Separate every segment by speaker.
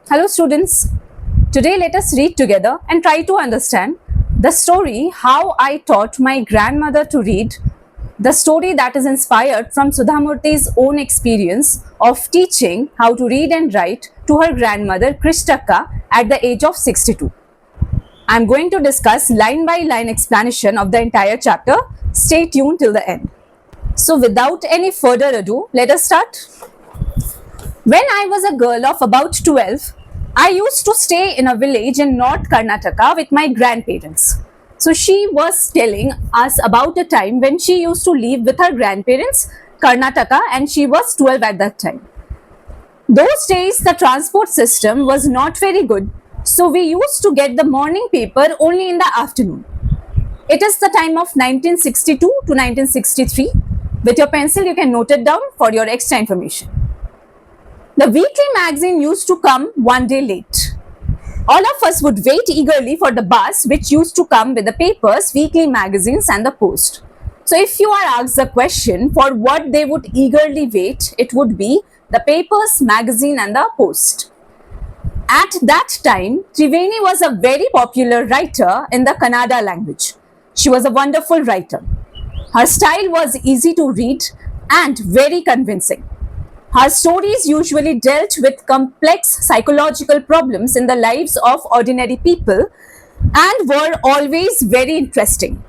Speaker 1: Hello students, today let us read together and try to understand the story How I Taught My Grandmother to Read, the story that is inspired from Sudhamurti's own experience of teaching how to read and write to her grandmother Krishtaka at the age of 62. I am going to discuss line by line explanation of the entire chapter. Stay tuned till the end. So without any further ado, let us start. When I was a girl of about 12, I used to stay in a village in North Karnataka with my grandparents. So she was telling us about a time when she used to live with her grandparents, Karnataka, and she was 12 at that time. Those days, the transport system was not very good, so we used to get the morning paper only in the afternoon. It is the time of 1962 to 1963. With your pencil, you can note it down for your extra information. The weekly magazine used to come one day late. All of us would wait eagerly for the bus which used to come with the papers, weekly magazines and the post. So if you are asked the question for what they would eagerly wait, it would be the papers, magazine and the post. At that time, Triveni was a very popular writer in the Kannada language. She was a wonderful writer. Her style was easy to read and very convincing. Her stories usually dealt with complex psychological problems in the lives of ordinary people and were always very interesting.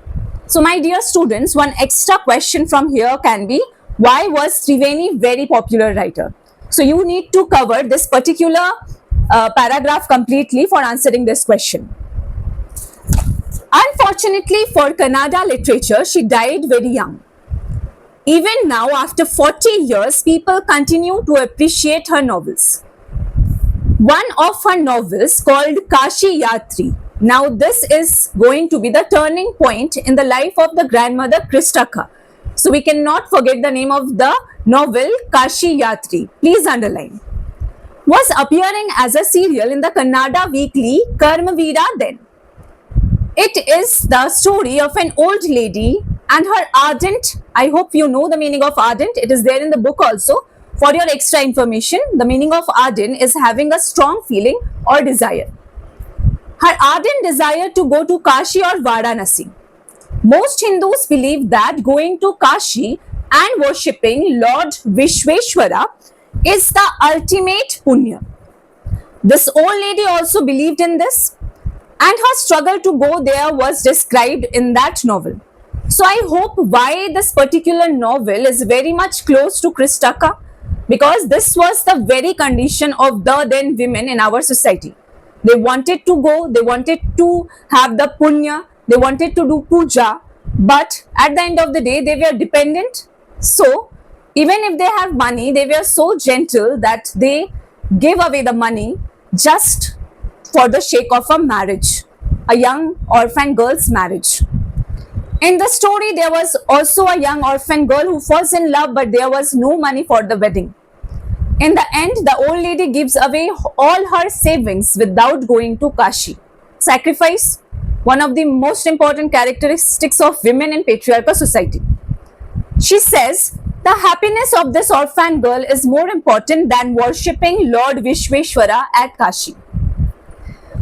Speaker 1: So, my dear students, one extra question from here can be, why was Triveni very popular writer? So, you need to cover this particular paragraph completely for answering this question. Unfortunately for Kannada literature, she died very young. Even now, after 40 years, people continue to appreciate her novels. One of her novels called Kashi Yatri. Now, this is going to be the turning point in the life of the grandmother Krishtaka. So, we cannot forget the name of the novel Kashi Yatri. Please underline. Was appearing as a serial in the Kannada weekly Karmavira then. It is the story of an old lady and her ardent, I hope you know the meaning of ardent, it is there in the book also. For your extra information, the meaning of ardent is having a strong feeling or desire. Her ardent desire to go to Kashi or Varanasi. Most Hindus believe that going to Kashi and worshipping Lord Vishweshwara is the ultimate punya. This old lady also believed in this, and her struggle to go there was described in that novel. So I hope why this particular novel is very much close to Krishtaka, because this was the very condition of the then women in our society. They wanted to go, they wanted to have the punya, they wanted to do puja, but at the end of the day they were dependent. So even if they have money, they were so gentle that they gave away the money just for the sake of a marriage, a young orphan girl's marriage. In the story, there was also a young orphan girl who falls in love, but there was no money for the wedding. In the end, the old lady gives away all her savings without going to Kashi. Sacrifice, one of the most important characteristics of women in patriarchal society. She says, the happiness of this orphan girl is more important than worshipping Lord Vishweshwara at Kashi.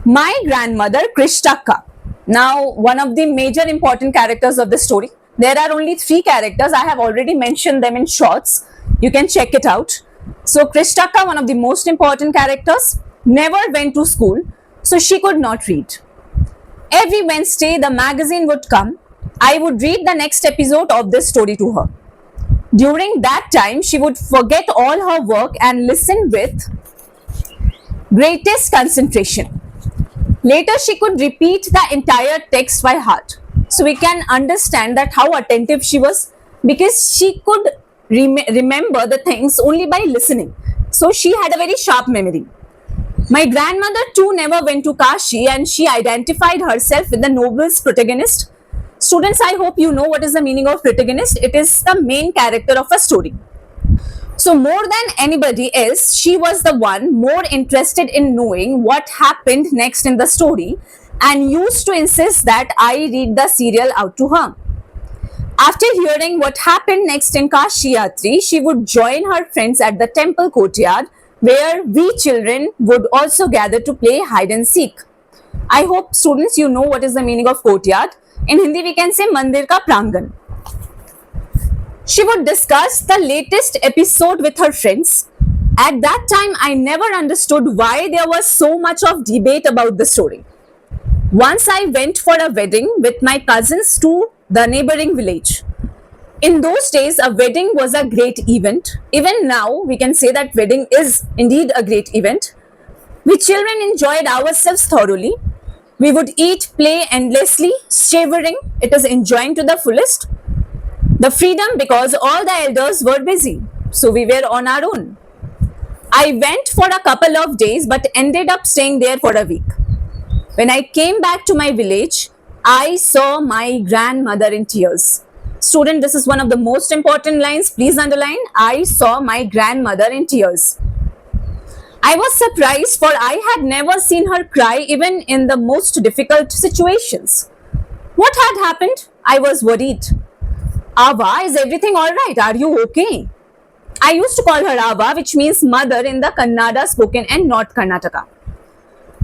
Speaker 1: My grandmother Krishtaka. Now, one of the major important characters of the story. There are only 3 characters. I have already mentioned them in shorts. You can check it out. So, Krishtaka, one of the most important characters, never went to school, so she could not read. Every Wednesday, the magazine would come. I would read the next episode of this story to her. During that time, she would forget all her work and listen with greatest concentration. Later, she could repeat the entire text by heart. So we can understand that how attentive she was, because she could remember the things only by listening. So she had a very sharp memory. My grandmother too never went to Kashi, and she identified herself with the novel's protagonist. Students, I hope you know what is the meaning of protagonist. It is the main character of a story. So more than anybody else, she was the one more interested in knowing what happened next in the story and used to insist that I read the serial out to her. After hearing what happened next in Kashi Yatri, she would join her friends at the temple courtyard where we children would also gather to play hide and seek. I hope students you know what is the meaning of courtyard. In Hindi we can say mandir ka prangan. She would discuss the latest episode with her friends. At that time, I never understood why there was so much of debate about the story. Once I went for a wedding with my cousins to the neighboring village. In those days, a wedding was a great event. Even now, we can say that wedding is indeed a great event. We children enjoyed ourselves thoroughly. We would eat, play endlessly, shivering. It is enjoying to the fullest. The freedom because all the elders were busy. So we were on our own. I went for a couple of days but ended up staying there for a week. When I came back to my village, I saw my grandmother in tears. Student, this is one of the most important lines. Please underline. I saw my grandmother in tears. I was surprised for I had never seen her cry even in the most difficult situations. What had happened? I was worried. Ava, is everything alright? Are you okay? I used to call her Ava, which means mother in the Kannada spoken in North Karnataka.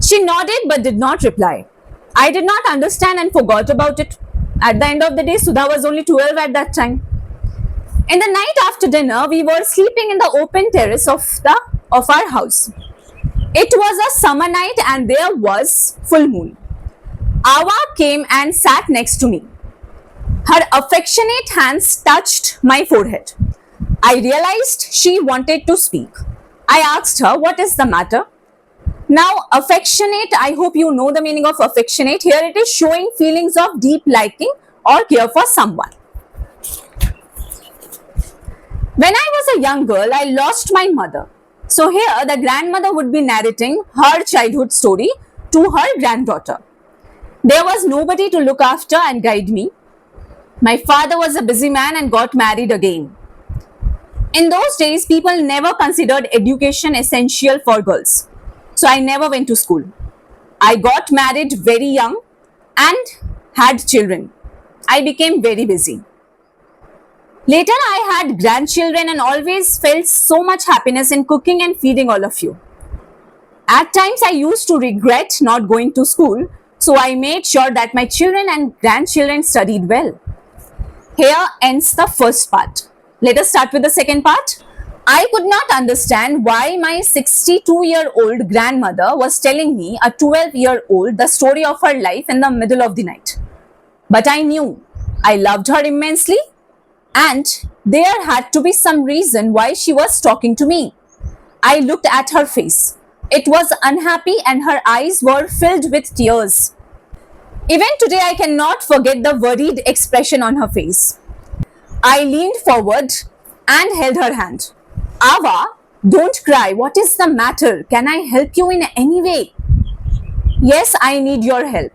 Speaker 1: She nodded but did not reply. I did not understand and forgot about it. At the end of the day, Sudha was only 12 at that time. In the night after dinner, we were sleeping in the open terrace of our house. It was a summer night and there was full moon. Ava came and sat next to me. Her affectionate hands touched my forehead. I realized she wanted to speak. I asked her, what is the matter? Now, affectionate, I hope you know the meaning of affectionate. Here it is showing feelings of deep liking or care for someone. When I was a young girl, I lost my mother. So here the grandmother would be narrating her childhood story to her granddaughter. There was nobody to look after and guide me. My father was a busy man and got married again. In those days, people never considered education essential for girls. So I never went to school. I got married very young and had children. I became very busy. Later, I had grandchildren and always felt so much happiness in cooking and feeding all of you. At times, I used to regret not going to school, so I made sure that my children and grandchildren studied well. Here ends the first part. Let us start with the second part. I could not understand why my 62-year-old grandmother was telling me, a 12-year-old, the story of her life in the middle of the night. But I knew I loved her immensely and there had to be some reason why she was talking to me. I looked at her face. It was unhappy and her eyes were filled with tears. Even today, I cannot forget the worried expression on her face. I leaned forward and held her hand. Ava, don't cry. What is the matter? Can I help you in any way? Yes, I need your help.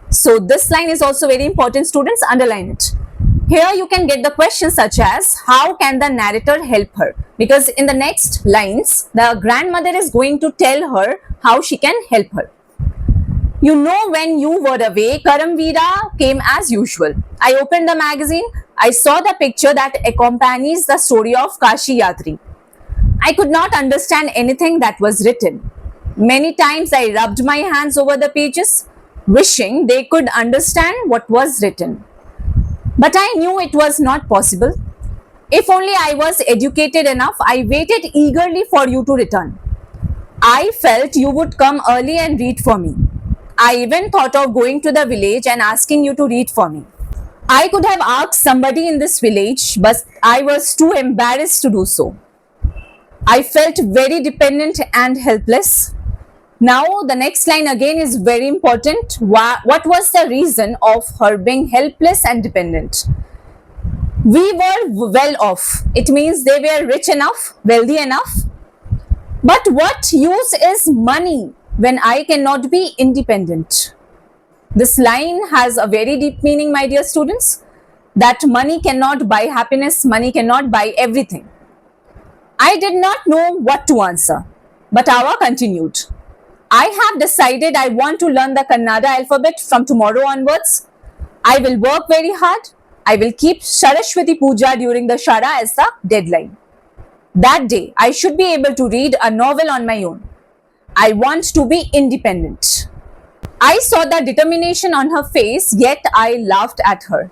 Speaker 1: So this line is also very important. Students, underline it. Here you can get the question such as, how can the narrator help her? Because in the next lines, the grandmother is going to tell her how she can help her. You know, when you were away, Karamveera came as usual. I opened the magazine. I saw the picture that accompanies the story of Kashi Yatri. I could not understand anything that was written. Many times I rubbed my hands over the pages, wishing they could understand what was written. But I knew it was not possible. If only I was educated enough, I waited eagerly for you to return. I felt you would come early and read for me. I even thought of going to the village and asking you to read for me. I could have asked somebody in this village, but I was too embarrassed to do so. I felt very dependent and helpless. Now, the next line again is very important. What was the reason of her being helpless and dependent? We were well off. It means they were rich enough, wealthy enough. But what use is money when I cannot be independent? This line has a very deep meaning, my dear students, that money cannot buy happiness, money cannot buy everything. I did not know what to answer, but Ava continued. I have decided I want to learn the Kannada alphabet from tomorrow onwards. I will work very hard. I will keep Saraswati Puja during the Shara as the deadline. That day, I should be able to read a novel on my own. I want to be independent. I saw the determination on her face, yet I laughed at her.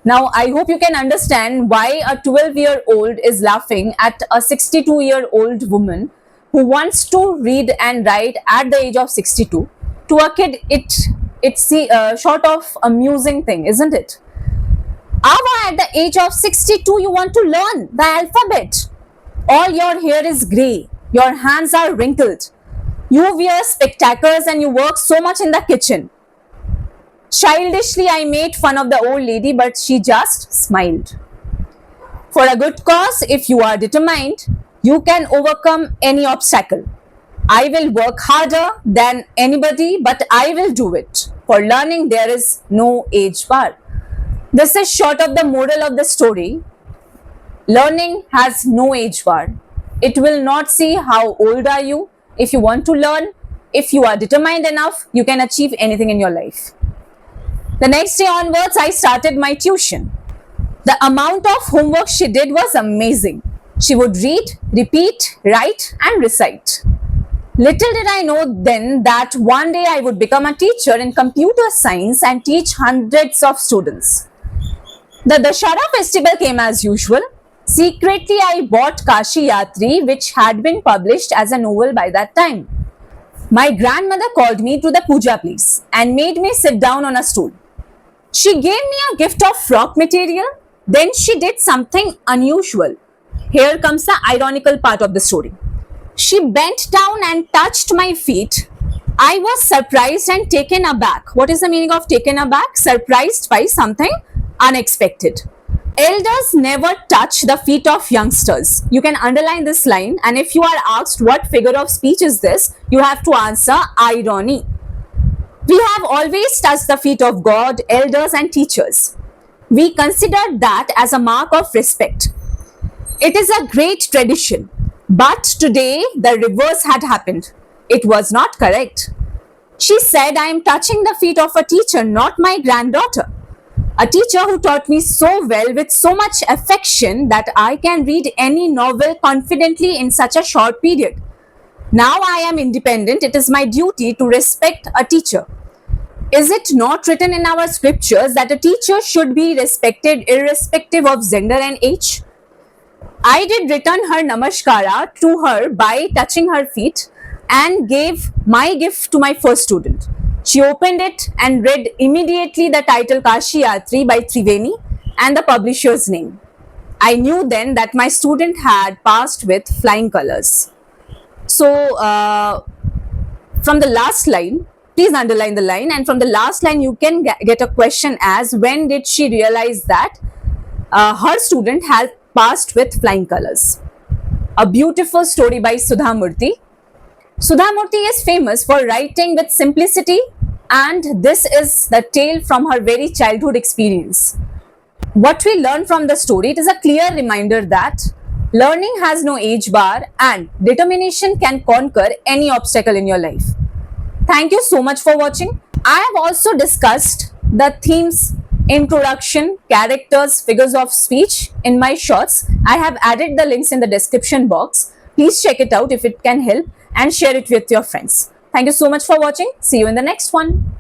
Speaker 1: Now, I hope you can understand why a 12-year-old is laughing at a 62-year-old woman who wants to read and write at the age of 62. To a kid, it's a sort of amusing thing, isn't it? Ava, at the age of 62, you want to learn the alphabet. All your hair is grey, your hands are wrinkled. You wear spectacles and you work so much in the kitchen. Childishly, I made fun of the old lady, but she just smiled. For a good cause, if you are determined, you can overcome any obstacle. I will work harder than anybody, but I will do it. For learning, there is no age bar. This is short of the moral of the story. Learning has no age bar. It will not see how old are you. If you want to learn, if you are determined enough, you can achieve anything in your life. The next day onwards, I started my tuition. The amount of homework she did was amazing. She would read, repeat, write, and recite. Little did I know then that one day I would become a teacher in computer science and teach hundreds of students. The Dashara festival came as usual. Secretly, I bought Kashi Yatri, which had been published as a novel by that time. My grandmother called me to the puja place and made me sit down on a stool. She gave me a gift of frock material. Then she did something unusual. Here comes the ironical part of the story. She bent down and touched my feet. I was surprised and taken aback. What is the meaning of taken aback? Surprised by something unexpected. Elders never touch the feet of youngsters. You can underline this line, and if you are asked what figure of speech is this, you have to answer irony. We have always touched the feet of God, elders, and teachers. We consider that as a mark of respect. It is a great tradition. But today, the reverse had happened. It was not correct. She said, I am touching the feet of a teacher, not my granddaughter. A teacher who taught me so well with so much affection that I can read any novel confidently in such a short period. Now I am independent. It is my duty to respect a teacher. Is it not written in our scriptures that a teacher should be respected irrespective of gender and age? I did return her namaskara to her by touching her feet and gave my gift to my first student. She opened it and read immediately the title Kashi Yatri by Triveni and the publisher's name. I knew then that my student had passed with flying colors. So, from the last line, please underline the line, and from the last line you can get a question as when did she realize that her student had passed with flying colors. A beautiful story by Sudha Murthy. Sudha Murthy is famous for writing with simplicity, and this is the tale from her very childhood experience. What we learn from the story, it is a clear reminder that learning has no age bar and determination can conquer any obstacle in your life. Thank you so much for watching. I have also discussed the themes, introduction, characters, figures of speech in my shorts. I have added the links in the description box. Please check it out if it can help and share it with your friends. Thank you so much for watching. See you in the next one.